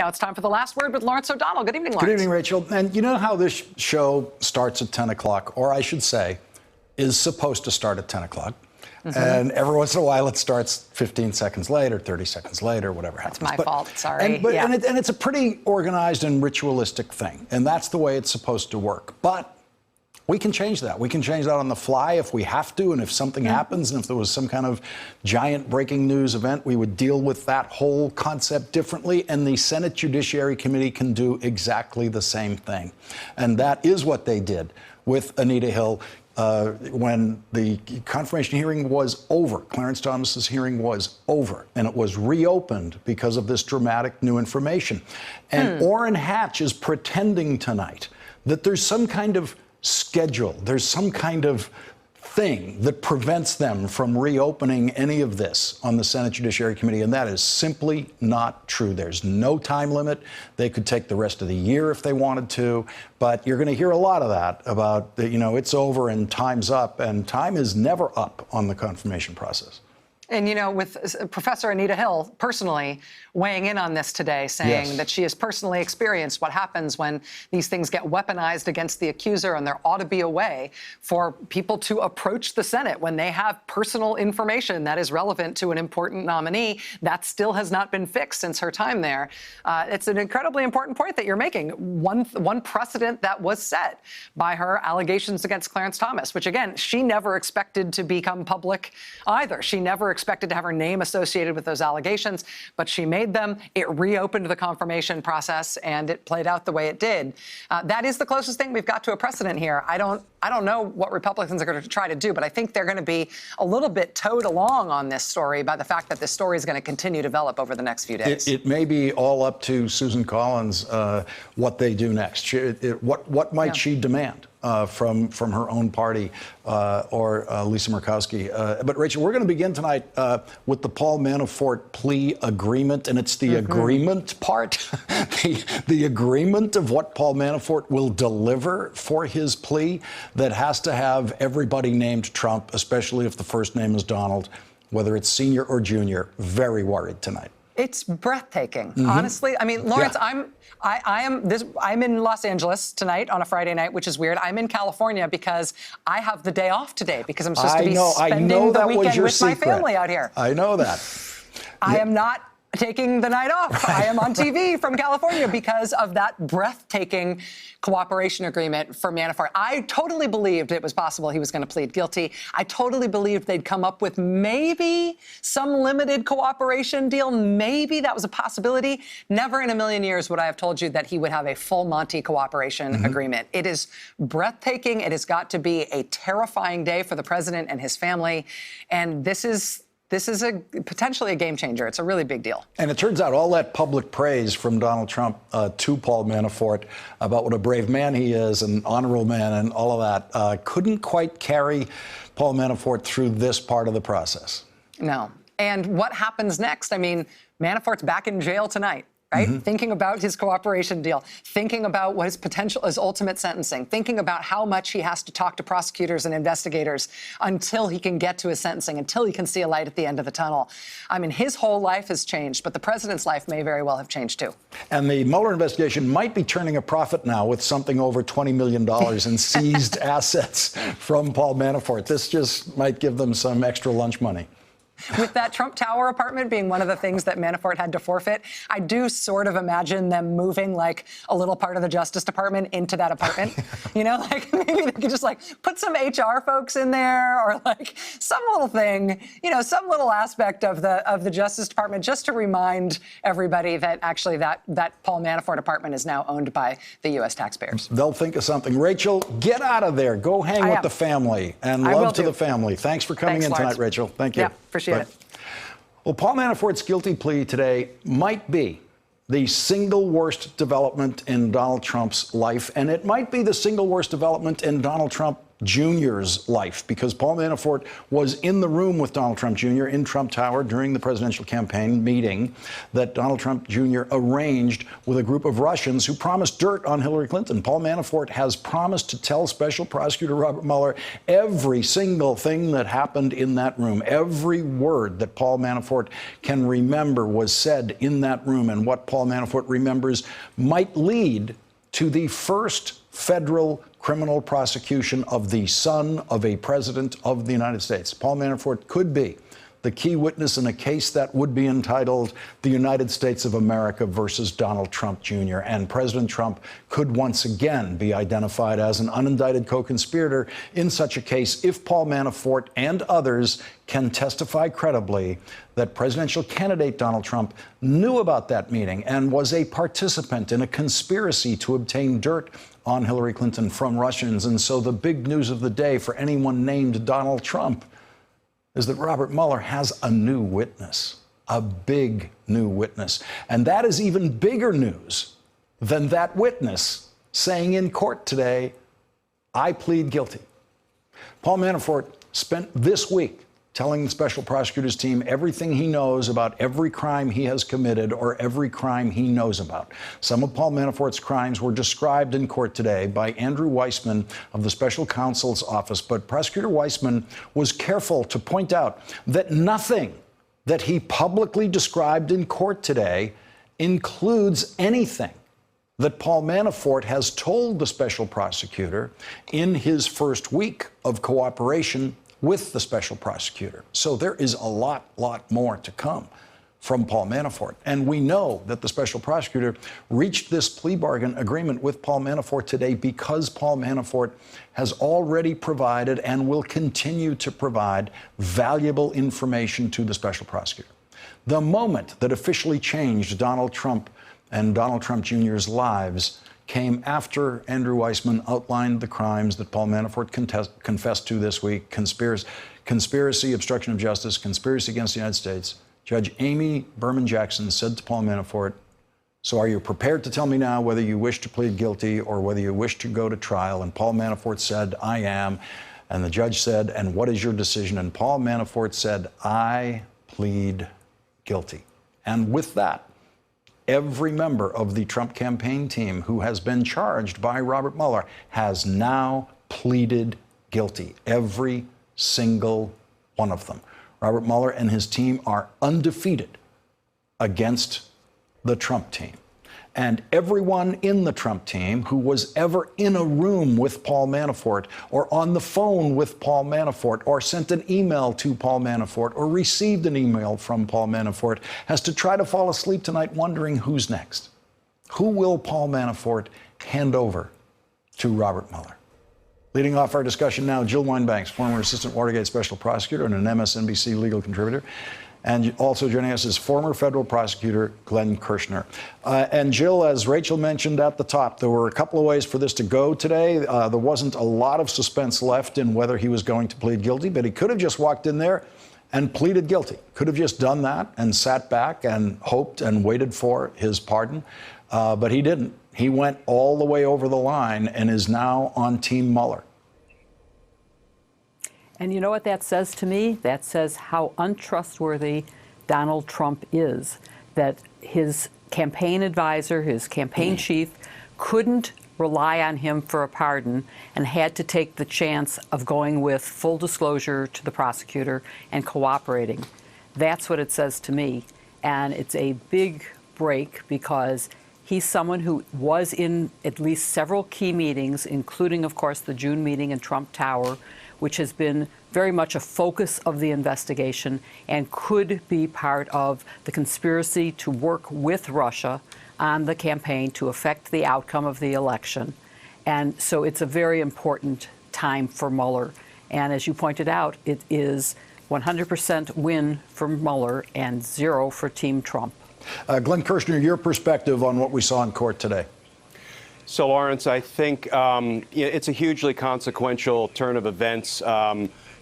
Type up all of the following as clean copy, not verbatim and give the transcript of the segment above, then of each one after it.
Now it's time for The Last Word with Lawrence O'Donnell. Good evening, Lawrence. Good evening, Rachel. And you know how this show starts at 10 o'clock, or I should say, is supposed to start at 10 o'clock. And every once in a while, it starts 15 seconds later, 30 seconds later, whatever happens. That's my fault. Sorry. And it's a pretty organized and ritualistic thing. And that's the way it's supposed to work. But we can change that. We can change that on the fly if we have to. And if something happens, and if there was some kind of giant breaking news event, we would deal with that whole concept differently. And the Senate Judiciary Committee can do exactly the same thing. And that is what they did with Anita Hill. When the confirmation hearing was over, Clarence Thomas's hearing was over, and it was reopened because of this dramatic new information. And Orrin Hatch is pretending tonight that there's some kind of schedule, there's some kind of thing that prevents them from reopening any of this on the Senate Judiciary Committee, and that is simply not true. There's no time limit. They could take the rest of the year if they wanted to, but you're going to hear a lot of that about, it's over and time's up, and time is never up on the confirmation process. And, with Professor Anita Hill personally weighing in on this today, saying that she has personally experienced what happens when these things get weaponized against the accuser, and there ought to be a way for people to approach the Senate when they have personal information that is relevant to an important nominee. That still has not been fixed since her time there. It's an incredibly important point that you're making. One precedent that was set by her allegations against Clarence Thomas, which, again, she never expected to become public either. She never expected to have her name associated with those allegations, but she made them. It reopened the confirmation process, and it played out the way it did. That is the closest thing we've got to a precedent here. I don't know what Republicans are going to try to do, but I think they're going to be a little bit towed along on this story by the fact that this story is going to continue to develop over the next few days. It may be all up to Susan Collins what they do next. What might she demand from her own party or Lisa Murkowski? But Rachel, we're going to begin tonight with the Paul Manafort plea agreement, and it's the agreement part, the agreement of what Paul Manafort will deliver for his plea that has to have everybody named Trump, especially if the first name is Donald, whether it's senior or junior, very worried tonight. It's breathtaking, honestly. I mean, Lawrence, I'm in Los Angeles tonight on a Friday night, which is weird. I'm in California because I have the day off today because I'm supposed to be spending the weekend with my family out here. I know that. I am not taking the night off. I am on TV from California because of that breathtaking cooperation agreement for Manafort. I totally believed it was possible he was going to plead guilty. I totally believed they'd come up with maybe some limited cooperation deal. Maybe that was a possibility. Never in a million years would I have told you that he would have a full Monty cooperation agreement. It is breathtaking. It has got to be a terrifying day for the president and his family. And this is potentially a game changer. It's a really big deal. And it turns out all that public praise from Donald Trump to Paul Manafort about what a brave man he is, an honorable man, and all of that couldn't quite carry Paul Manafort through this part of the process. No. And what happens next? I mean, Manafort's back in jail tonight. Right? Thinking about his cooperation deal, thinking about what his ultimate sentencing, thinking about how much he has to talk to prosecutors and investigators until he can get to his sentencing, until he can see a light at the end of the tunnel. I mean, his whole life has changed, but the president's life may very well have changed too. And the Mueller investigation might be turning a profit now with something over $20 million in seized assets from Paul Manafort. This just might give them some extra lunch money. With that Trump Tower apartment being one of the things that Manafort had to forfeit, I do sort of imagine them moving like a little part of the Justice Department into that apartment. Like maybe they could just like put some HR folks in there, or like some little thing, some little aspect of the Justice Department, just to remind everybody that actually that Paul Manafort apartment is now owned by the U.S. taxpayers. They'll think of something. Rachel, get out of there. Go hang with the family, and love to the family. Thanks for coming in tonight, Rachel. Thank you. Yeah, appreciate it. Well, Paul Manafort's guilty plea today might be the single worst development in Donald Trump's life, and it might be the single worst development in Donald Trump Jr.'s life, because Paul Manafort was in the room with Donald Trump Jr. in Trump Tower during the presidential campaign meeting that Donald Trump Jr. arranged with a group of Russians who promised dirt on Hillary Clinton. Paul Manafort has promised to tell Special Prosecutor Robert Mueller every single thing that happened in that room. Every word that Paul Manafort can remember was said in that room, and what Paul Manafort remembers might lead to the first federal criminal prosecution of the son of a president of the United States. Paul Manafort could be the key witness in a case that would be entitled The United States of America versus Donald Trump Jr. And President Trump could once again be identified as an unindicted co-conspirator in such a case if Paul Manafort and others can testify credibly that presidential candidate Donald Trump knew about that meeting and was a participant in a conspiracy to obtain dirt on Hillary Clinton from Russians. And so the big news of the day for anyone named Donald Trump is that Robert Mueller has a new witness, a big new witness. And that is even bigger news than that witness saying in court today, I plead guilty. Paul Manafort spent this week telling the special prosecutor's team everything he knows about every crime he has committed or every crime he knows about. Some of Paul Manafort's crimes were described in court today by Andrew Weissman of the special counsel's office, but Prosecutor Weissman was careful to point out that nothing that he publicly described in court today includes anything that Paul Manafort has told the special prosecutor in his first week of cooperation with the special prosecutor. So there is a lot more to come from Paul Manafort. And we know that the special prosecutor reached this plea bargain agreement with Paul Manafort today because Paul Manafort has already provided and will continue to provide valuable information to the special prosecutor. The moment that officially changed Donald Trump and Donald Trump Jr.'s lives came after Andrew Weissman outlined the crimes that Paul Manafort confessed to this week: conspiracy, obstruction of justice, conspiracy against the United States. Judge Amy Berman Jackson said to Paul Manafort, so are you prepared to tell me now whether you wish to plead guilty or whether you wish to go to trial? And Paul Manafort said, I am. And the judge said, and what is your decision? And Paul Manafort said, I plead guilty. And with that, every member of the Trump campaign team who has been charged by Robert Mueller has now pleaded guilty. Every single one of them. Robert Mueller and his team are undefeated against the Trump team. And everyone in the Trump team who was ever in a room with Paul Manafort or on the phone with Paul Manafort or sent an email to Paul Manafort or received an email from Paul Manafort has to try to fall asleep tonight wondering who's next. Who will Paul Manafort hand over to Robert Mueller? Leading off our discussion now, Jill Wine-Banks, former Assistant Watergate Special Prosecutor and an MSNBC legal contributor. And also joining us is former federal prosecutor Glenn Kirshner. And Jill, as Rachel mentioned at the top, there were a couple of ways for this to go today. There wasn't a lot of suspense left in whether he was going to plead guilty, but he could have just walked in there and pleaded guilty. Could have just done that and sat back and hoped and waited for his pardon. But he didn't. He went all the way over the line and is now on Team Mueller. And you know what that says to me? That says how untrustworthy Donald Trump is, that his campaign advisor, his campaign chief, couldn't rely on him for a pardon and had to take the chance of going with full disclosure to the prosecutor and cooperating. That's what it says to me. And it's a big break because he's someone who was in at least several key meetings, including, of course, the June meeting in Trump Tower, which has been very much a focus of the investigation and could be part of the conspiracy to work with Russia on the campaign to affect the outcome of the election. And so it's a very important time for Mueller. And as you pointed out, it is 100% win for Mueller and 0 for Team Trump. Glenn Kirshner, your perspective on what we saw in court today. So, Lawrence, I think it's a hugely consequential turn of events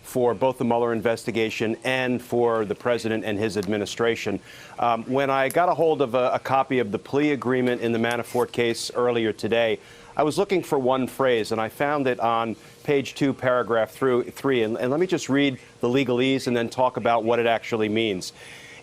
for both the Mueller investigation and for the president and his administration. When I got a hold of a copy of the plea agreement in the Manafort case earlier today, I was looking for one phrase, and I found it on page 2, paragraph 3. And let me just read the legalese and then talk about what it actually means.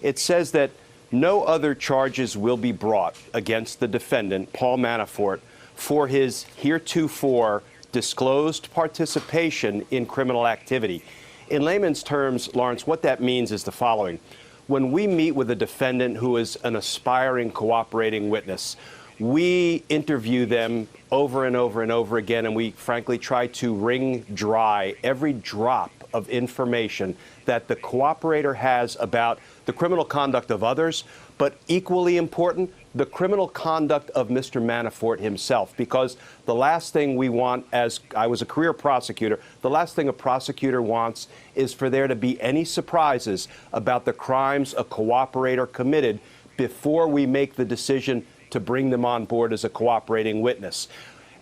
It says that no other charges will be brought against the defendant, Paul Manafort, for his heretofore disclosed participation in criminal activity. In layman's terms, Lawrence, what that means is the following. When we meet with a defendant who is an aspiring cooperating witness, we interview them over and over and over again, and we frankly try to wring dry every drop of information that the cooperator has about the criminal conduct of others, but equally important, the criminal conduct of Mr. Manafort himself. Because the last thing we want, as I was a career prosecutor, the last thing a prosecutor wants is for there to be any surprises about the crimes a cooperator committed before we make the decision to bring them on board as a cooperating witness.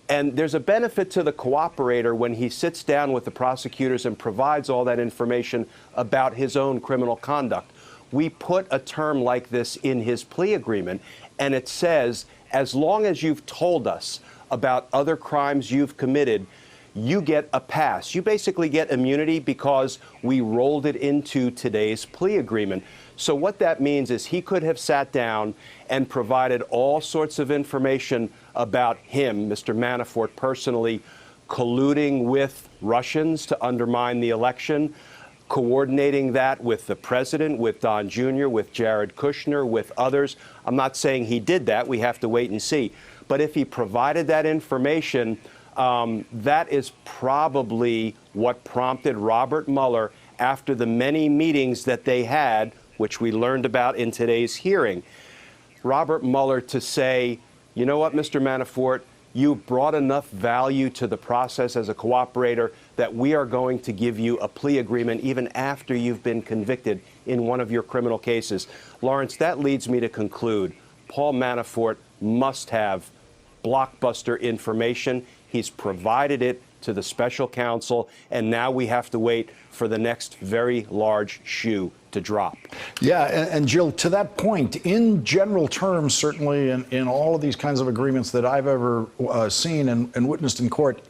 And there's a benefit to the cooperator when he sits down with the prosecutors and provides all that information about his own criminal conduct. We put a term like this in his plea agreement, and it says, as long as you've told us about other crimes you've committed, you get a pass. You basically get immunity because we rolled it into today's plea agreement. So what that means is he could have sat down and provided all sorts of information about him, Mr. Manafort, personally colluding with Russians to undermine the election, coordinating that with the president, with Don Jr., with Jared Kushner, with others. I'm not saying he did that. We have to wait and see. But if he provided that information, that is probably what prompted Robert Mueller, after the many meetings that they had, which we learned about in today's hearing, Robert Mueller to say, you know what, Mr. Manafort, you brought enough value to the process as a cooperator that we are going to give you a plea agreement even after you've been convicted in one of your criminal cases. Lawrence, that leads me to conclude Paul Manafort must have blockbuster information. He's provided it to the special counsel, and now we have to wait for the next very large shoe to drop. Yeah, and Jill, to that point, in general terms, certainly in all of these kinds of agreements that I've ever seen and witnessed in court,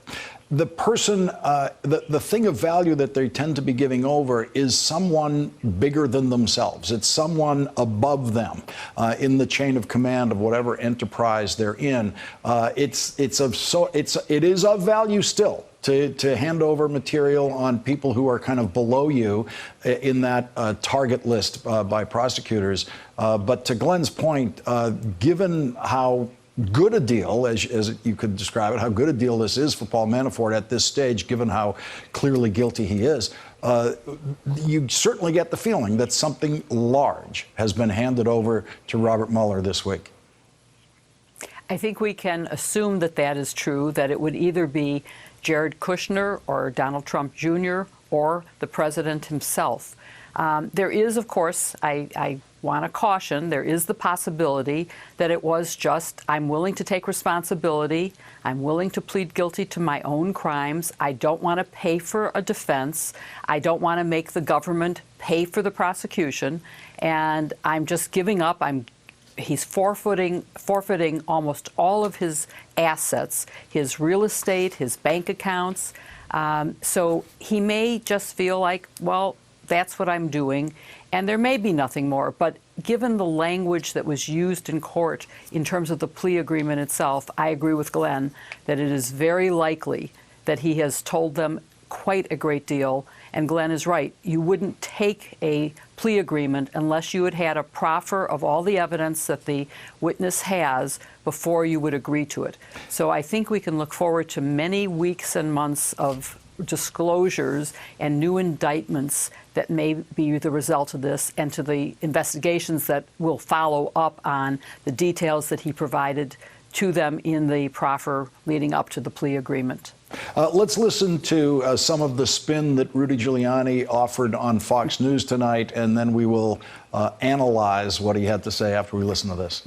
the person, the thing of value that they tend to be giving over is someone bigger than themselves. It's someone above them in the chain of command of whatever enterprise they're in. It is of value still to hand over material on people who are kind of below you in that target list by prosecutors. But to Glenn's point, given how good a deal, as you could describe it, how good a deal this is for Paul Manafort at this stage, given how clearly guilty he is, you certainly get the feeling that something large has been handed over to Robert Mueller this week. I think we can assume that that is true, that it would either be Jared Kushner or Donald Trump Jr. or the president himself. There is, of course, I want to caution, there is the possibility that it was just, I'm willing to take responsibility, I'm willing to plead guilty to my own crimes, I don't want to pay for a defense, I don't want to make the government pay for the prosecution, and I'm just giving up, he's forfeiting almost all of his assets, his real estate, his bank accounts. So he may just feel like, well, that's what I'm doing, and there may be nothing more. But given the language that was used in court in terms of the plea agreement itself, I agree with Glenn that it is very likely that he has told them quite a great deal. And Glenn is right. You wouldn't take a plea agreement unless you had had a proffer of all the evidence that the witness has before you would agree to it. So I think we can look forward to many weeks and months of disclosures and new indictments that may be the result of this, and to the investigations that will follow up on the details that he provided to them in the proffer leading up to the plea agreement. Let's listen to some of the spin that Rudy Giuliani offered on Fox News tonight, and then we will analyze what he had to say after we listen to this.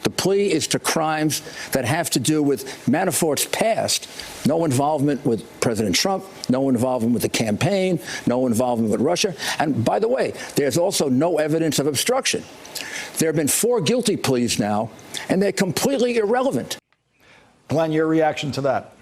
The plea is to crimes that have to do with Manafort's past. No involvement with President Trump, no involvement with the campaign, no involvement with Russia. And by the way, there's also no evidence of obstruction. There have been 4 guilty pleas now, and they're completely irrelevant. Glenn, your reaction to that?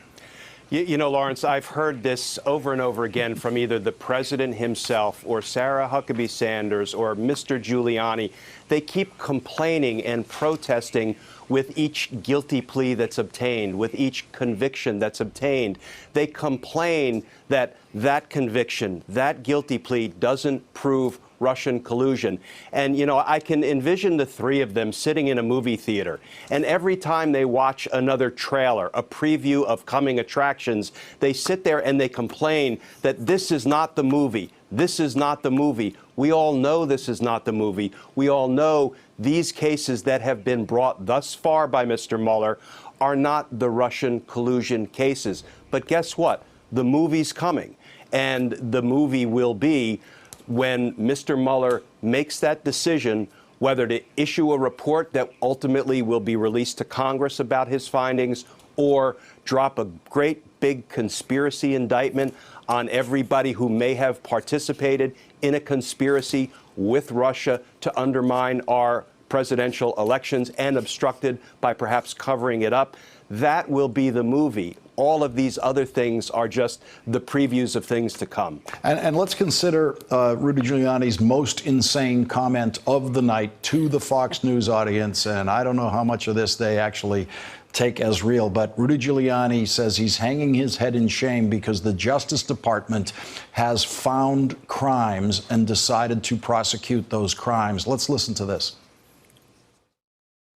You know, Lawrence, I've heard this over and over again from either the president himself or Sarah Huckabee Sanders or Mr. Giuliani. They keep complaining and protesting with each guilty plea that's obtained, with each conviction that's obtained. They complain that that conviction, that guilty plea doesn't prove Russian collusion. And, you know, I can envision the 3 of them sitting in a movie theater, and every time they watch another trailer, a preview of coming attractions, they sit there and they complain that this is not the movie. This is not the movie. We all know this is not the movie. We all know these cases that have been brought thus far by Mr. Mueller are not the Russian collusion cases. But guess what? The movie's coming, and the movie will be when Mr. Mueller makes that decision whether to issue a report that ultimately will be released to Congress about his findings, or drop a great big conspiracy indictment on everybody who may have participated in a conspiracy with Russia to undermine our presidential elections and obstructed by perhaps covering it up. That will be the movie. All of these other things are just the previews of things to come. And let's consider Rudy Giuliani's most insane comment of the night to the Fox News audience. And I don't know how much of this they actually take as real, but Rudy Giuliani says he's hanging his head in shame because the Justice Department has found crimes and decided to prosecute those crimes. Let's listen to this.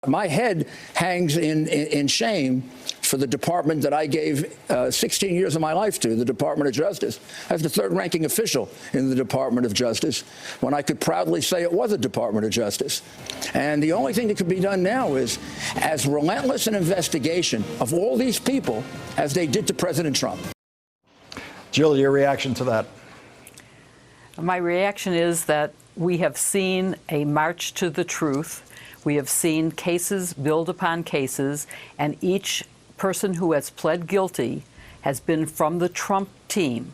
My head hangs in shame for the department that I gave 16 years of my life to, the Department of Justice, as the 3rd-ranking official in the Department of Justice, when I could proudly say it was a Department of Justice. And the only thing that could be done now is as relentless an investigation of all these people as they did to President Trump. Jill, your reaction to that? My reaction is that we have seen a march to the truth. We have seen cases build upon cases, and each person who has pled guilty has been from the Trump team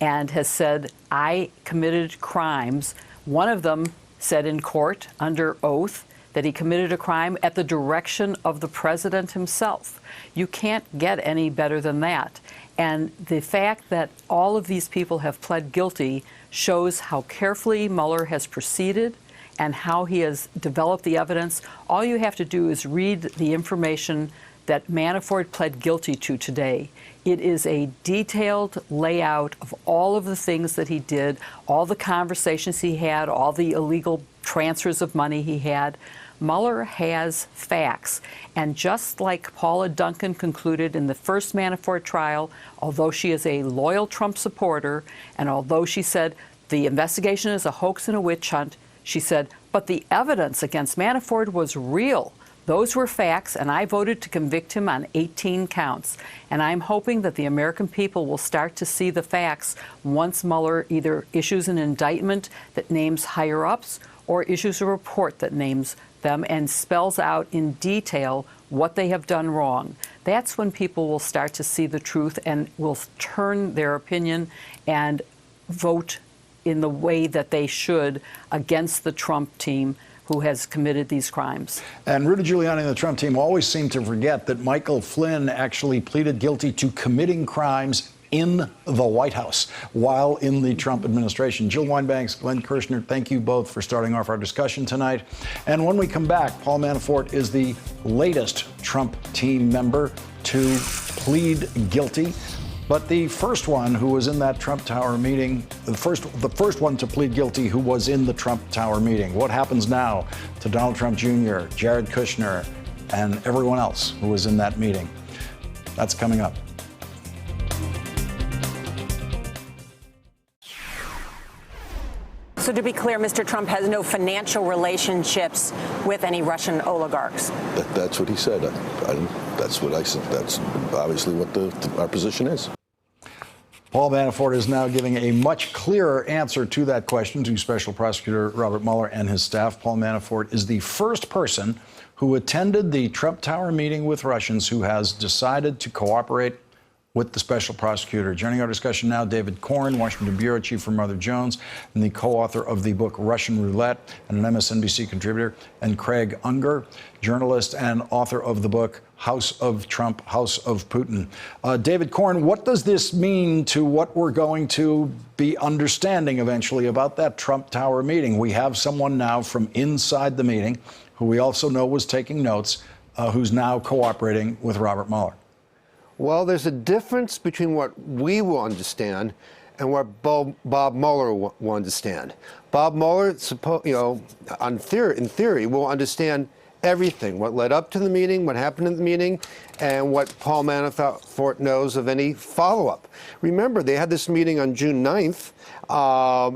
and has said, I committed crimes. One of them said in court under oath that he committed a crime at the direction of the president himself. You can't get any better than that. And the fact that all of these people have pled guilty shows how carefully Mueller has proceeded and how he has developed the evidence. All you have to do is read the information that Manafort pled guilty to today. It is a detailed layout of all of the things that he did, all the conversations he had, all the illegal transfers of money he had. Mueller has facts. And just like Paula Duncan concluded in the first Manafort trial, although she is a loyal Trump supporter, and although she said the investigation is a hoax and a witch hunt, she said, but the evidence against Manafort was real. Those were facts, and I voted to convict him on 18 counts. And I'm hoping that the American people will start to see the facts once Mueller either issues an indictment that names higher-ups or issues a report that names them and spells out in detail what they have done wrong. That's when people will start to see the truth and will turn their opinion and vote in the way that they should against the Trump team who has committed these crimes. And Rudy Giuliani and the Trump team always seem to forget that Michael Flynn actually pleaded guilty to committing crimes in the White House while in the Trump administration. Jill Wine-Banks, Glenn Kirshner, thank you both for starting off our discussion tonight. And when we come back, Paul Manafort is the latest Trump team member to plead guilty. But the first one who was in that Trump Tower meeting, the first one to plead guilty who was in the Trump Tower meeting. What happens now to Donald Trump Jr., Jared Kushner, and everyone else who was in that meeting? That's coming up. So to be clear, Mr. Trump has no financial relationships with any Russian oligarchs. That's what he said. That's what I said. That's obviously what our position is. Paul Manafort is now giving a much clearer answer to that question to Special Prosecutor Robert Mueller and his staff. Paul Manafort is the first person who attended the Trump Tower meeting with Russians who has decided to cooperate with the special prosecutor. Joining our discussion now, David Corn, Washington Bureau Chief for Mother Jones, and the co-author of the book Russian Roulette, and an MSNBC contributor, and Craig Unger, journalist and author of the book House of Trump, House of Putin. David Corn, what does this mean to what we're going to be understanding eventually about that Trump Tower meeting? We have someone now from inside the meeting who we also know was taking notes, who's now cooperating with Robert Mueller. Well, there's a difference between what we will understand and what Bob Mueller will understand. Bob Mueller, in theory, will understand everything, what led up to the meeting, what happened in the meeting, and what Paul Manafort knows of any follow-up. Remember, they had this meeting on June 9th,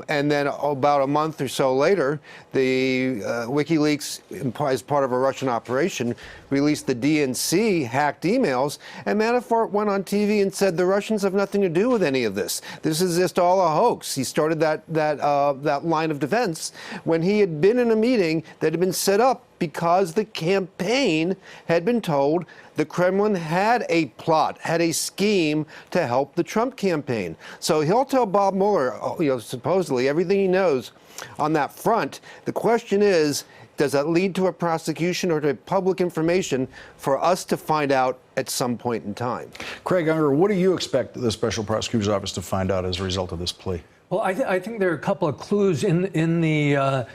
and then about a month or so later, the WikiLeaks, as part of a Russian operation, released the DNC hacked emails, and Manafort went on TV and said the Russians have nothing to do with any of this. This is just all a hoax. He started that line of defense when he had been in a meeting that had been set up because the campaign had been told the Kremlin had a plot, had a scheme to help the Trump campaign. So he'll tell Bob Mueller, supposedly everything he knows on that front. The question is, does that lead to a prosecution or to public information for us to find out at some point in time? Craig Unger, what do you expect the Special Prosecutor's Office to find out as a result of this plea? Well, I think there are a couple of clues in the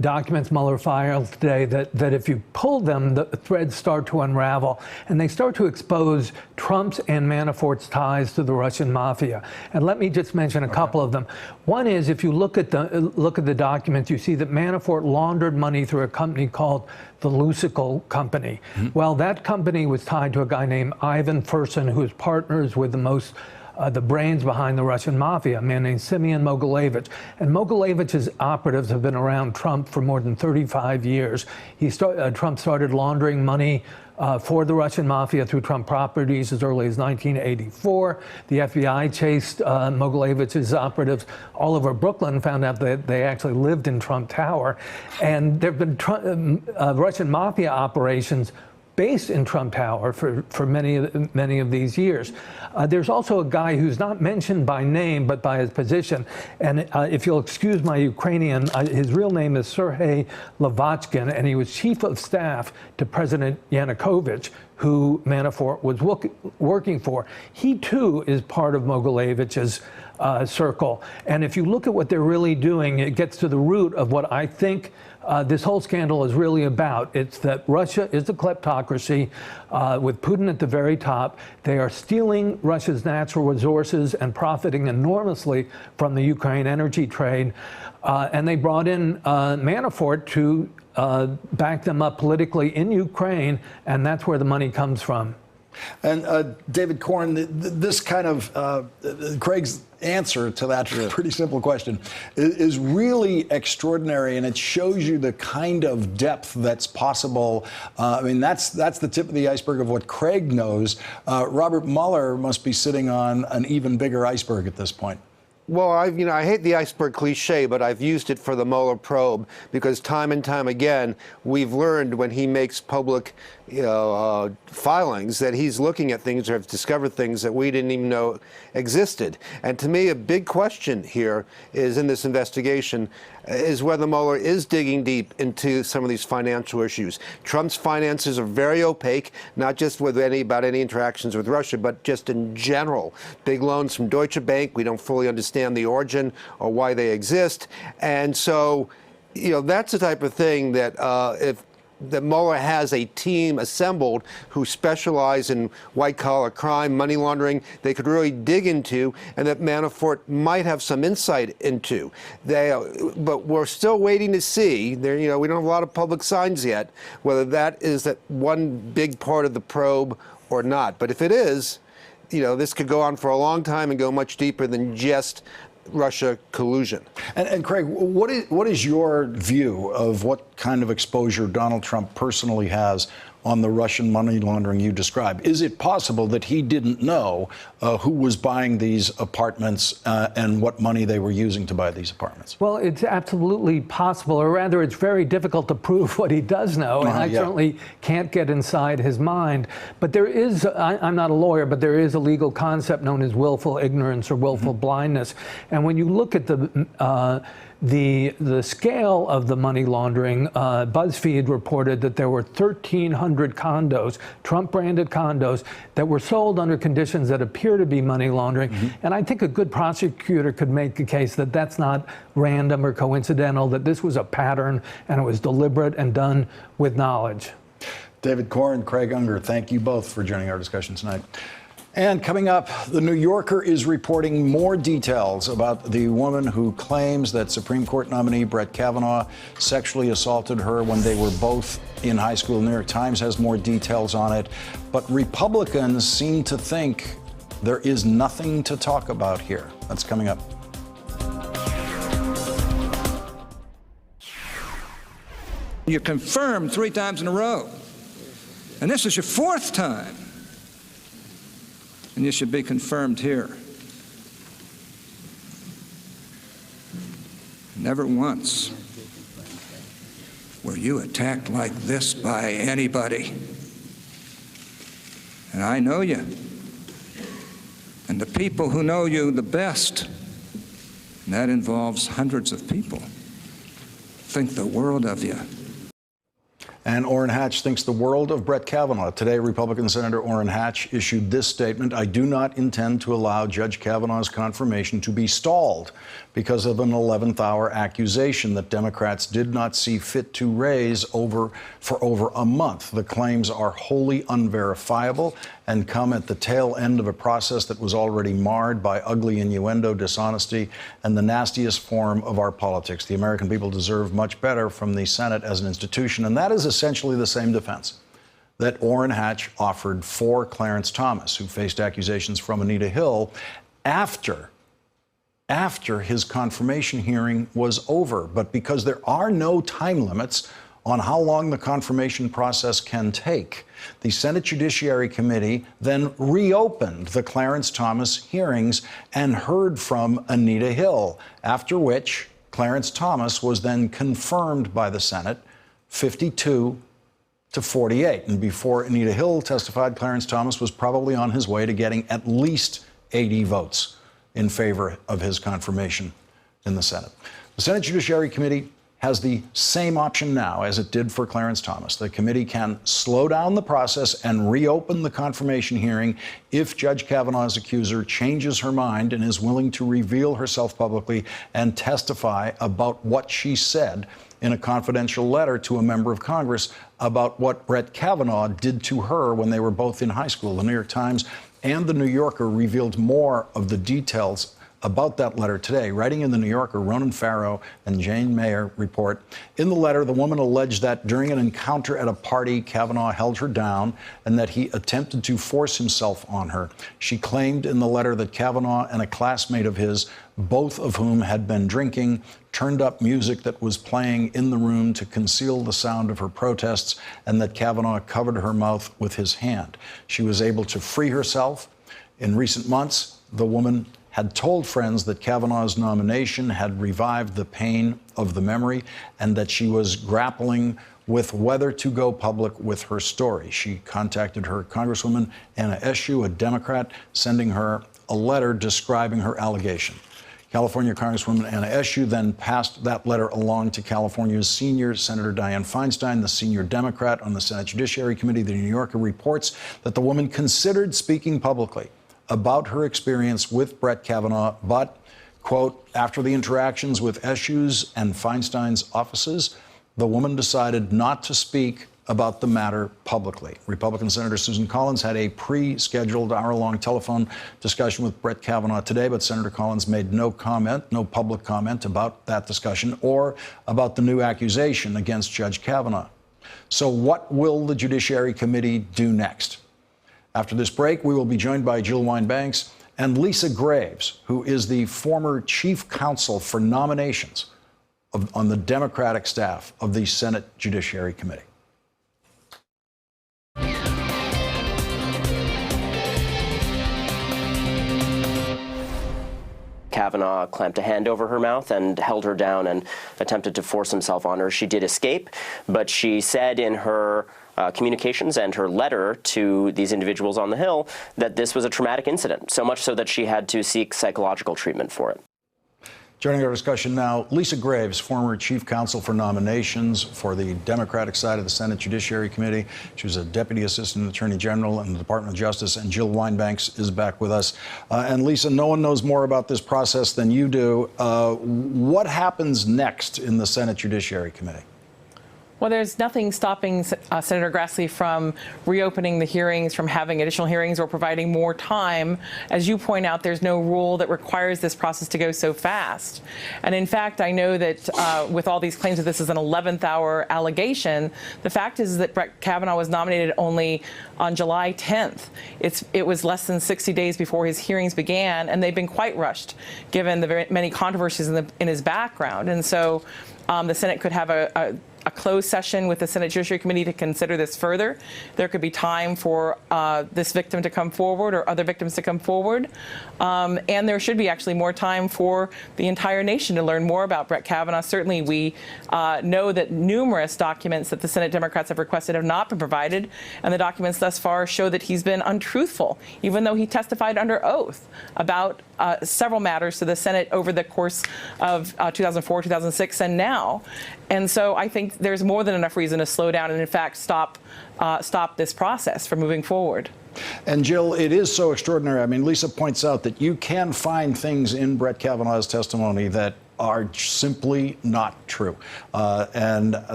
documents Mueller filed today that if you pull them, the threads start to unravel, and they start to expose Trump's and Manafort's ties to the Russian mafia. And let me just mention a couple of them. One is, if you look at the documents, you see that Manafort laundered money through a company called the Lusical Company. Well, that company was tied to a guy named Ivan Fursan, who is partners with the brains behind the Russian mafia, a man named Simeon Mogilevich. And Mogilevich's operatives have been around Trump for more than 35 years. Trump started laundering money for the Russian mafia through Trump properties as early as 1984. The FBI chased Mogilevich's operatives all over Brooklyn, found out that they actually lived in Trump Tower. And there have been Russian mafia operations based in Trump Tower for many of these years. There's also a guy who's not mentioned by name, but by his position. And if you'll excuse my Ukrainian, his real name is Sergei Lavochkin, and he was chief of staff to President Yanukovych, who Manafort was working for. He, too, is part of Mogilevich's circle. And if you look at what they're really doing, it gets to the root of what I think this whole scandal is really about. It's that Russia is a kleptocracy with Putin at the very top. They are stealing Russia's natural resources and profiting enormously from the Ukraine energy trade. And they brought in Manafort to back them up politically in Ukraine, and that's where the money comes from. And David Corn, this kind of Craig's answer to that pretty simple question is really extraordinary, and it shows you the kind of depth that's possible. I mean, that's the tip of the iceberg of what Craig knows. Robert Mueller must be sitting on an even bigger iceberg at this point. Well, I hate the iceberg cliche, but I've used it for the Mueller probe because time and time again, we've learned when he makes public filings that he's looking at things or have discovered things that we didn't even know existed. And to me, a big question here is in this investigation is whether Mueller is digging deep into some of these financial issues. Trump's finances are very opaque, not just about any interactions with Russia, but just in general. Big loans from Deutsche Bank, we don't fully understand the origin or why they exist. And so, that's the type of thing that that Mueller has a team assembled who specialize in white-collar crime, money laundering, they could really dig into, and that Manafort might have some insight into. But we're still waiting to see. We don't have a lot of public signs yet, whether that is that one big part of the probe or not. But if it is, this could go on for a long time and go much deeper than just Russia collusion. And Craig, what is your view of what kind of exposure Donald Trump personally has on the Russian money laundering you describe. Is it possible that he didn't know who was buying these apartments and what money they were using to buy these apartments? Well, it's absolutely possible, or rather, it's very difficult to prove what he does know, and I certainly can't get inside his mind. But there is, I'm not a lawyer, but there is a legal concept known as willful ignorance or willful blindness. And when you look at the scale of the money laundering, BuzzFeed reported that there were 1,300 condos, Trump-branded condos, that were sold under conditions that appear to be money laundering. And I think a good prosecutor could make a case that that's not random or coincidental, that this was a pattern and it was deliberate and done with knowledge. David Corn, Craig Unger, thank you both for joining our discussion tonight. And coming up, The New Yorker is reporting more details about the woman who claims that Supreme Court nominee Brett Kavanaugh sexually assaulted her when they were both in high school. New York Times has more details on it. But Republicans seem to think there is nothing to talk about here. That's coming up. You're confirmed 3 times in a row. And this is your 4th time. And you should be confirmed here. Never once were you attacked like this by anybody. And I know you. And the people who know you the best, and that involves hundreds of people, think the world of you. And Orrin Hatch thinks the world of Brett Kavanaugh. Today, Republican Senator Orrin Hatch issued this statement: I do not intend to allow Judge Kavanaugh's confirmation to be stalled because of an 11th hour accusation that Democrats did not see fit to raise for over a month. The claims are wholly unverifiable and come at the tail end of a process that was already marred by ugly innuendo, dishonesty, and the nastiest form of our politics. The American people deserve much better from the Senate as an institution, and that is essentially the same defense that Orrin Hatch offered for Clarence Thomas, who faced accusations from Anita Hill after his confirmation hearing was over. But because there are no time limits on how long the confirmation process can take, the Senate Judiciary Committee then reopened the Clarence Thomas hearings and heard from Anita Hill, after which Clarence Thomas was then confirmed by the Senate 52 to 48. And before Anita Hill testified, Clarence Thomas was probably on his way to getting at least 80 votes in favor of his confirmation in the Senate. The Senate Judiciary Committee has the same option now as it did for Clarence Thomas. The committee can slow down the process and reopen the confirmation hearing if Judge Kavanaugh's accuser changes her mind and is willing to reveal herself publicly and testify about what she said in a confidential letter to a member of Congress about what Brett Kavanaugh did to her when they were both in high school. The New York Times and The New Yorker revealed more of the details about that letter today. Writing in The New Yorker, Ronan Farrow and Jane Mayer report, in the letter, the woman alleged that during an encounter at a party, Kavanaugh held her down and that he attempted to force himself on her. She claimed in the letter that Kavanaugh and a classmate of his, both of whom had been drinking, turned up music that was playing in the room to conceal the sound of her protests, and that Kavanaugh covered her mouth with his hand. She was able to free herself. In recent months, the woman had told friends that Kavanaugh's nomination had revived the pain of the memory and that she was grappling with whether to go public with her story. She contacted her Congresswoman Anna Eshoo, a Democrat, sending her a letter describing her allegation. California Congresswoman Anna Eshoo then passed that letter along to California's senior Senator Dianne Feinstein, the senior Democrat on the Senate Judiciary Committee. The New Yorker reports that the woman considered speaking publicly about her experience with Brett Kavanaugh, but, quote, after the interactions with Eshoo's and Feinstein's offices, the woman decided not to speak about the matter publicly. Republican Senator Susan Collins had a pre-scheduled hour-long telephone discussion with Brett Kavanaugh today, but Senator Collins made no comment, no public comment about that discussion or about the new accusation against Judge Kavanaugh. So what will the Judiciary Committee do next? After this break, we will be joined by Jill Wine-Banks and Lisa Graves, who is the former chief counsel for nominations on the Democratic staff of the Senate Judiciary Committee. Kavanaugh clamped a hand over her mouth and held her down and attempted to force himself on her. She did escape, but she said in her communications and her letter to these individuals on the Hill that this was a traumatic incident, so much so that she had to seek psychological treatment for it. Joining our discussion now, Lisa Graves, former chief counsel for nominations for the Democratic side of the Senate Judiciary Committee. She was a deputy assistant attorney general in the Department of Justice, and Jill Wine-Banks is back with us. And Lisa, no one knows more about this process than you do. What happens next in the Senate Judiciary Committee? Well, there's nothing stopping Senator Grassley from reopening the hearings, from having additional hearings, or providing more time. As you point out, there's no rule that requires this process to go so fast. And in fact, I know that with all these claims that this is an 11th hour allegation, the fact is that Brett Kavanaugh was nominated only on July 10th. It was less than 60 days before his hearings began, and they've been quite rushed, given the many controversies in his background. And so the Senate could have a closed session with the Senate Judiciary Committee to consider this further. There could be time for this victim to come forward or other victims to come forward. And there should be actually more time for the entire nation to learn more about Brett Kavanaugh. Certainly, we know that numerous documents that the Senate Democrats have requested have not been provided, and the documents thus far show that he's been untruthful, even though he testified under oath about several matters to the Senate over the course of 2004, 2006, and now. And so I think there's more than enough reason to slow down and, in fact, stop this process from moving forward. And Jill, it is so extraordinary. I mean, Lisa points out that you can find things in Brett Kavanaugh's testimony that are simply not true.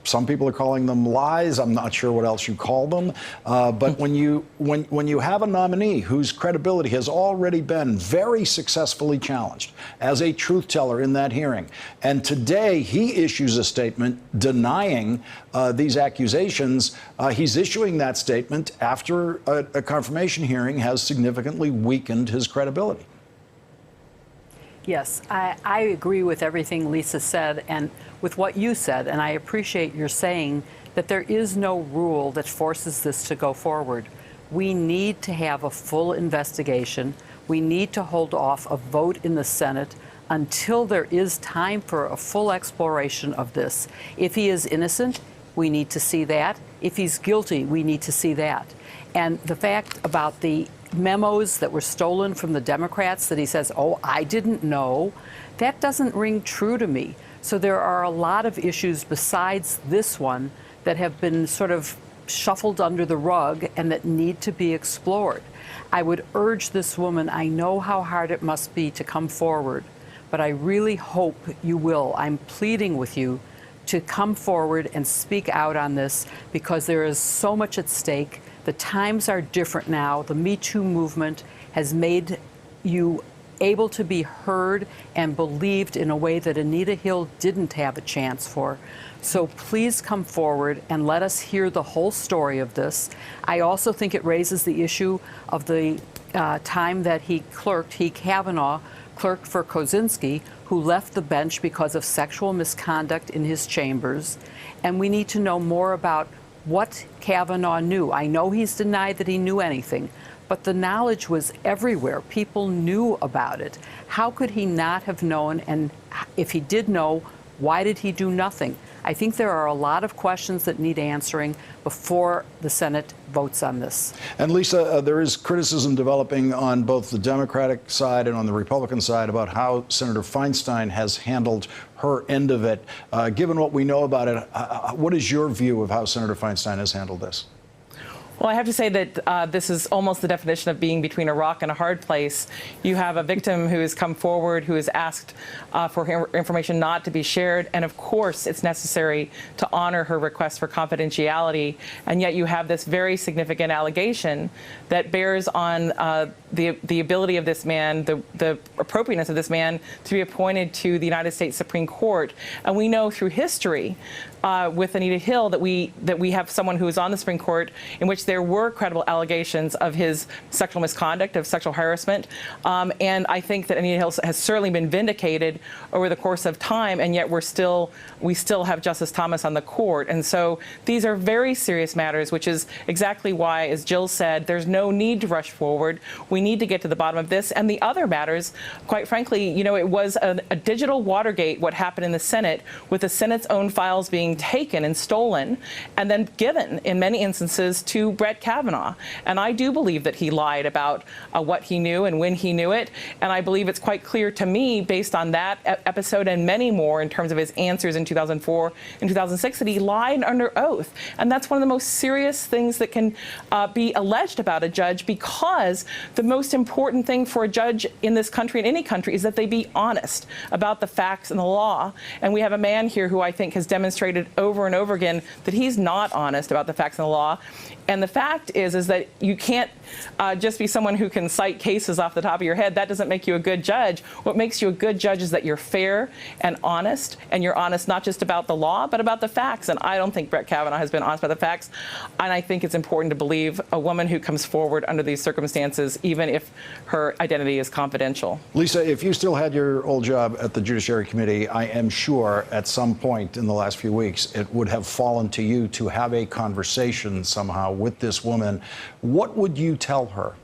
Some people are calling them lies. I'm not sure what else you call them. But when you have a nominee whose credibility has already been very successfully challenged as a truth teller in that hearing, and today he issues a statement denying these accusations, he's issuing that statement after a confirmation hearing has significantly weakened his credibility. Yes, I agree with everything Lisa said and with what you said, and I appreciate your saying that there is no rule that forces this to go forward. We need to have a full investigation. We need to hold off a vote in the Senate until there is time for a full exploration of this. If he is innocent, we need to see that. If he's guilty, we need to see that. And the fact about the memos that were stolen from the Democrats that he says, oh, I didn't know, that doesn't ring true to me. So there are a lot of issues besides this one that have been sort of shuffled under the rug and that need to be explored. I would urge this woman, I know how hard it must be to come forward, but I really hope you will. I'm pleading with you to come forward and speak out on this because there is so much at stake. The times are different now. The Me Too movement has made you able to be heard and believed in a way that Anita Hill didn't have a chance for. So please come forward and let us hear the whole story of this. I also think it raises the issue of the time that Kavanaugh clerked for Kozinski, who left the bench because of sexual misconduct in his chambers. And we need to know more about what Kavanaugh knew. I know he's denied that he knew anything, but the knowledge was everywhere. People knew about it. How could he not have known? And if he did know, why did he do nothing? I think there are a lot of questions that need answering before the Senate votes on this. And Lisa, there is criticism developing on both the Democratic side and on the Republican side about how Senator Feinstein has handled her end of it. Given what we know about it, what is your view of how Senator Feinstein has handled this? Well, I have to say that this is almost the definition of being between a rock and a hard place. You have a victim who has come forward, who has asked for information not to be shared, and of course it's necessary to honor her request for confidentiality, and yet you have this very significant allegation that bears on the ability of this man, the appropriateness of this man to be appointed to the United States Supreme Court. And we know through history with Anita Hill that we have someone who is on the Supreme Court in which which there were credible allegations of his sexual misconduct, of sexual harassment. And I think that Anita Hill has certainly been vindicated over the course of time, and yet we still have Justice Thomas on the court. And so these are very serious matters, which is exactly why, as Jill said, there's no need to rush forward. We need to get to the bottom of this. And the other matters, quite frankly, you know, it was a digital Watergate, what happened in the Senate, with the Senate's own files being taken and stolen and then given, in many instances, to Brett Kavanaugh. And I do believe that he lied about what he knew and when he knew it. And I believe it's quite clear to me, based on that episode and many more in terms of his answers in 2004 and 2006, that he lied under oath. And that's one of the most serious things that can be alleged about a judge, because the most important thing for a judge in this country, in any country, is that they be honest about the facts and the law. And we have a man here who I think has demonstrated over and over again that he's not honest about the facts and the law. And the fact is that you can't just be someone who can cite cases off the top of your head. That doesn't make you a good judge. What makes you a good judge is that you're fair and you're honest not just about the law, but about the facts. And I don't think Brett Kavanaugh has been honest about the facts. And I think it's important to believe a woman who comes forward under these circumstances, even if her identity is confidential. Lisa, if you still had your old job at the Judiciary Committee, I am sure at some point in the last few weeks it would have fallen to you to have a conversation somehow with this woman. What would you tell her?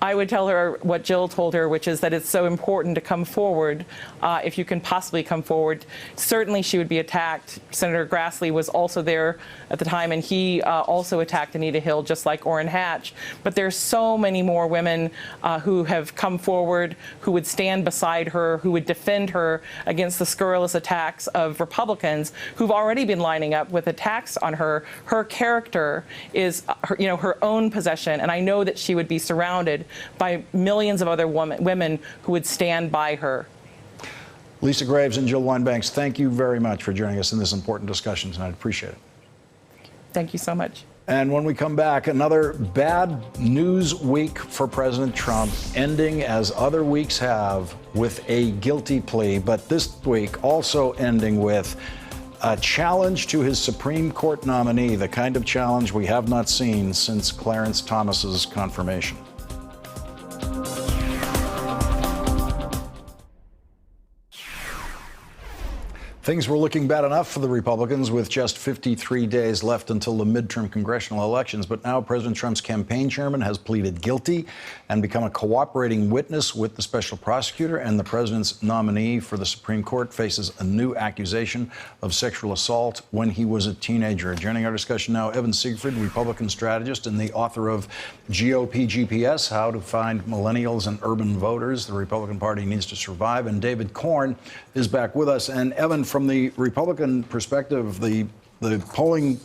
I would tell her what Jill told her, which is that it's so important to come forward if you can possibly come forward. Certainly she would be attacked. Senator Grassley was also there at the time, and he also attacked Anita Hill, just like Orrin Hatch. But there's so many more women who have come forward, who would stand beside her, who would defend her against the scurrilous attacks of Republicans who've already been lining up with attacks on her. Her character is her own possession, and I know that she would be surrounded by millions of other women who would stand by her. Lisa Graves and Jill Wine-Banks, thank you very much for joining us in this important discussion tonight. I appreciate it. Thank you so much. And when we come back, another bad news week for President Trump, ending as other weeks have with a guilty plea, but this week also ending with a challenge to his Supreme Court nominee, the kind of challenge we have not seen since Clarence Thomas's confirmation. Things were looking bad enough for the Republicans with just 53 days left until the midterm congressional elections. But now President Trump's campaign chairman has pleaded guilty and become a cooperating witness with the special prosecutor. And the president's nominee for the Supreme Court faces a new accusation of sexual assault when he was a teenager. Joining our discussion now, Evan Siegfried, Republican strategist and the author of GOP GPS, How to Find Millennials and Urban Voters. The Republican Party Needs to Survive. And David Corn is back with us. And Evan, from the Republican perspective, the polling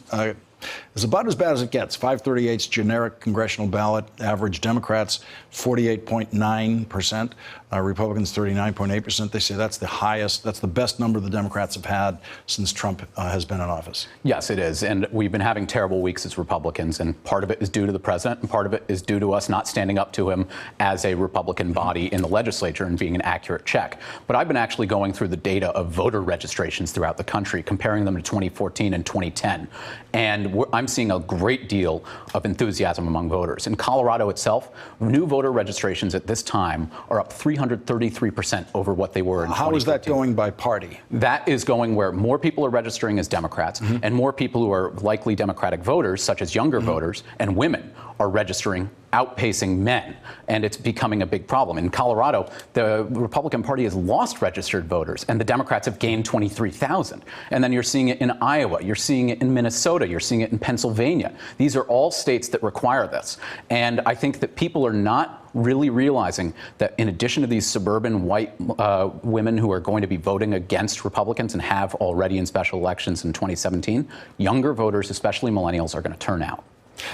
is about as bad as it gets. 538's generic congressional ballot average Democrats 48.9%, Republicans 39.8%. They say that's the highest, that's the best number the Democrats have had since Trump has been in office. Yes, it is. And we've been having terrible weeks as Republicans, and part of it is due to the president, and part of it is due to us not standing up to him as a Republican body in the legislature and being an accurate check. But I've been actually going through the data of voter registrations throughout the country, comparing them to 2014 and 2010. And I'm seeing a great deal of enthusiasm among voters. In Colorado itself, new voter registrations at this time are up 333% over what they were in 2014. How is that going by party? That is going where more people are registering as Democrats, and more people who are likely Democratic voters, such as younger voters and women, are registering, outpacing men, and it's becoming a big problem. In Colorado, the Republican Party has lost registered voters, and the Democrats have gained 23,000. And then you're seeing it in Iowa, you're seeing it in Minnesota, you're seeing it in Pennsylvania. These are all states that require this. And I think that people are not really realizing that in addition to these suburban white women who are going to be voting against Republicans and have already in special elections in 2017, younger voters, especially millennials, are going to turn out.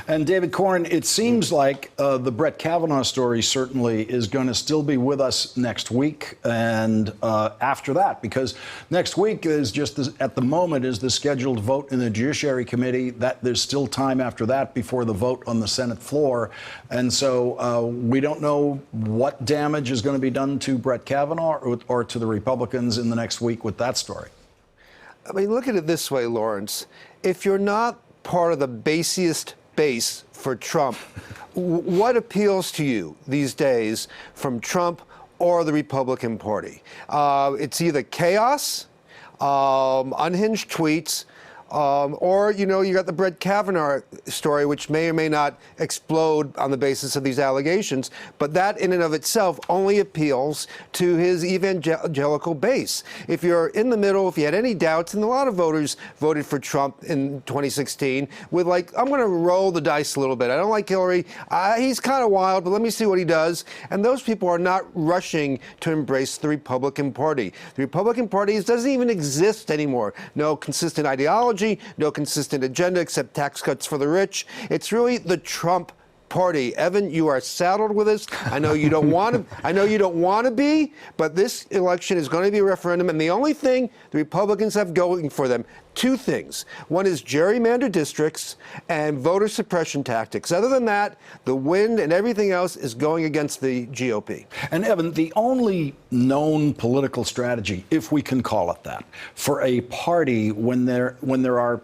And David Corn, it seems like the Brett Kavanaugh story certainly is going to still be with us next week and after that, because next week is just at the moment is the scheduled vote in the Judiciary Committee. That there's still time after that before the vote on the Senate floor. And so we don't know what damage is going to be done to Brett Kavanaugh or to the Republicans in the next week with that story. I mean, look at it this way, Lawrence. If you're not part of the basic base for Trump. What appeals to you these days from Trump or the Republican Party? It's either chaos, unhinged tweets, or, you know, you got the Brett Kavanaugh story, which may or may not explode on the basis of these allegations. But that in and of itself only appeals to his evangelical base. If you're in the middle, if you had any doubts, and a lot of voters voted for Trump in 2016 with like, I'm going to roll the dice a little bit. I don't like Hillary. He's kind of wild, but let me see what he does. And those people are not rushing to embrace the Republican Party. The Republican Party doesn't even exist anymore. No consistent ideology, no consistent agenda except tax cuts for the rich. It's really the Trump Party. Evan, you are saddled with this. I know you don't want to. I know you don't want to be, but this election is going to be a referendum, and the only thing the Republicans have going for them, two things. One is gerrymandered districts and voter suppression tactics. Other than that, the wind and everything else is going against the GOP. And Evan, the only known political strategy, if we can call it that, for a party when there are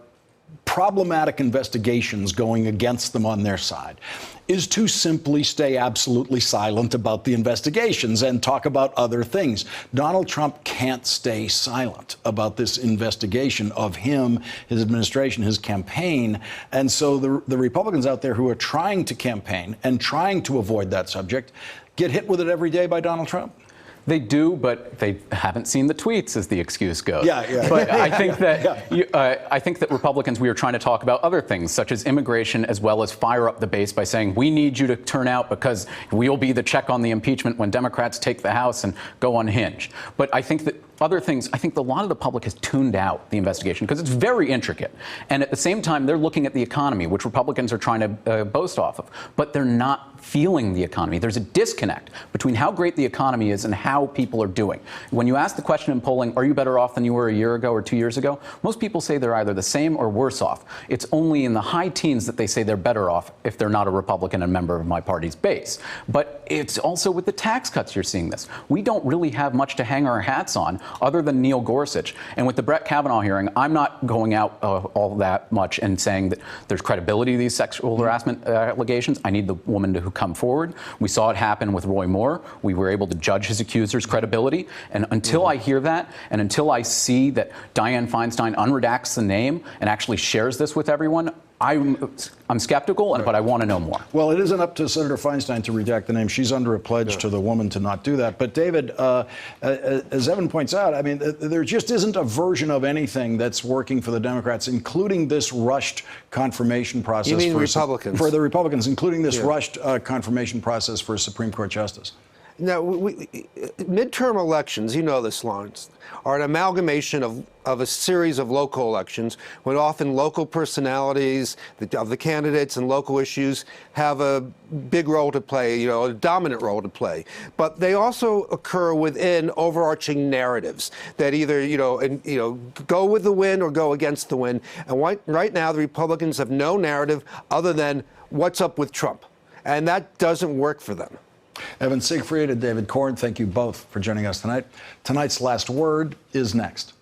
problematic investigations going against them on their side is to simply stay absolutely silent about the investigations and talk about other things. Donald Trump can't stay silent about this investigation of him, his administration, his campaign. And so the Republicans out there who are trying to campaign and trying to avoid that subject get hit with it every day by Donald Trump. They do, but they haven't seen the tweets, as the excuse goes. Yeah. But I think that I think that Republicans, we are trying to talk about other things, such as immigration, as well as fire up the base by saying we need you to turn out because we'll be the check on the impeachment when Democrats take the House and go unhinged. But I think that other things, I think a lot of the public has tuned out the investigation because it's very intricate. And at the same time, they're looking at the economy, which Republicans are trying to boast off of. But they're not feeling the economy. There's a disconnect between how great the economy is and how people are doing. When you ask the question in polling, are you better off than you were a year ago or 2 years ago? Most people say they're either the same or worse off. It's only in the high teens that they say they're better off if they're not a Republican and member of my party's base. But it's also with the tax cuts you're seeing this. We don't really have much to hang our hats on other than Neil Gorsuch. And with the Brett Kavanaugh hearing, I'm not going out all that much and saying that there's credibility to these sexual harassment allegations. I need the woman to come forward. We saw it happen with Roy Moore. We were able to judge his accuser's credibility. And until I hear that, and until I see that Dianne Feinstein unredacts the name and actually shares this with everyone, I'm skeptical, but I want to know more. Well, it isn't up to Senator Feinstein to redact the name. She's under a pledge to the woman to not do that. But David, as Evan points out, I mean, there just isn't a version of anything that's working for the Democrats, including this rushed confirmation process. You mean Republicans? For the Republicans, including this rushed confirmation process for a Supreme Court justice. Now, midterm elections, you know this, Lawrence, are an amalgamation of a series of local elections when often local personalities of the candidates and local issues have a big role to play, you know, a dominant role to play. But they also occur within overarching narratives that either, go with the wind or go against the wind. And right now, the Republicans have no narrative other than what's up with Trump. And that doesn't work for them. Evan Siegfried and David Corn, thank you both for joining us tonight. Tonight's Last Word is next.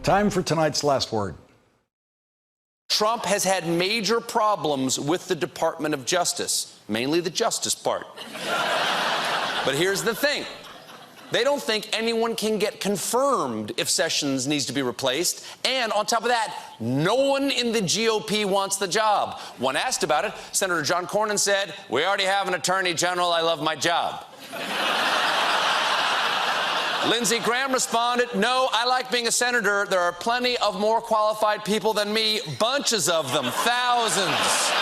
Time for tonight's Last Word. Trump has had major problems with the Department of Justice, mainly the justice part. But here's the thing. They don't think anyone can get confirmed if Sessions needs to be replaced. And on top of that, no one in the GOP wants the job. When asked about it, Senator John Cornyn said, "We already have an attorney general. I love my job." Lindsey Graham responded, "No, I like being a senator. There are plenty of more qualified people than me, bunches of them, thousands."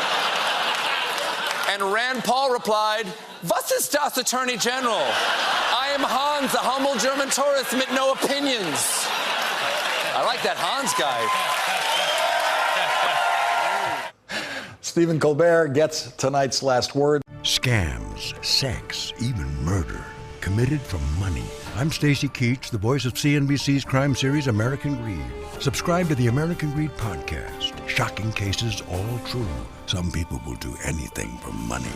And Rand Paul replied, "Was ist das, Attorney General? I am Hans, a humble German tourist with no opinions." I like that Hans guy. Stephen Colbert gets tonight's Last Word. Scams, sex, even murder. committed for money. I'm Stacy Keach, the voice of CNBC's crime series American Greed. Subscribe to the American Greed podcast. Shocking cases, all true. Some people will do anything for money.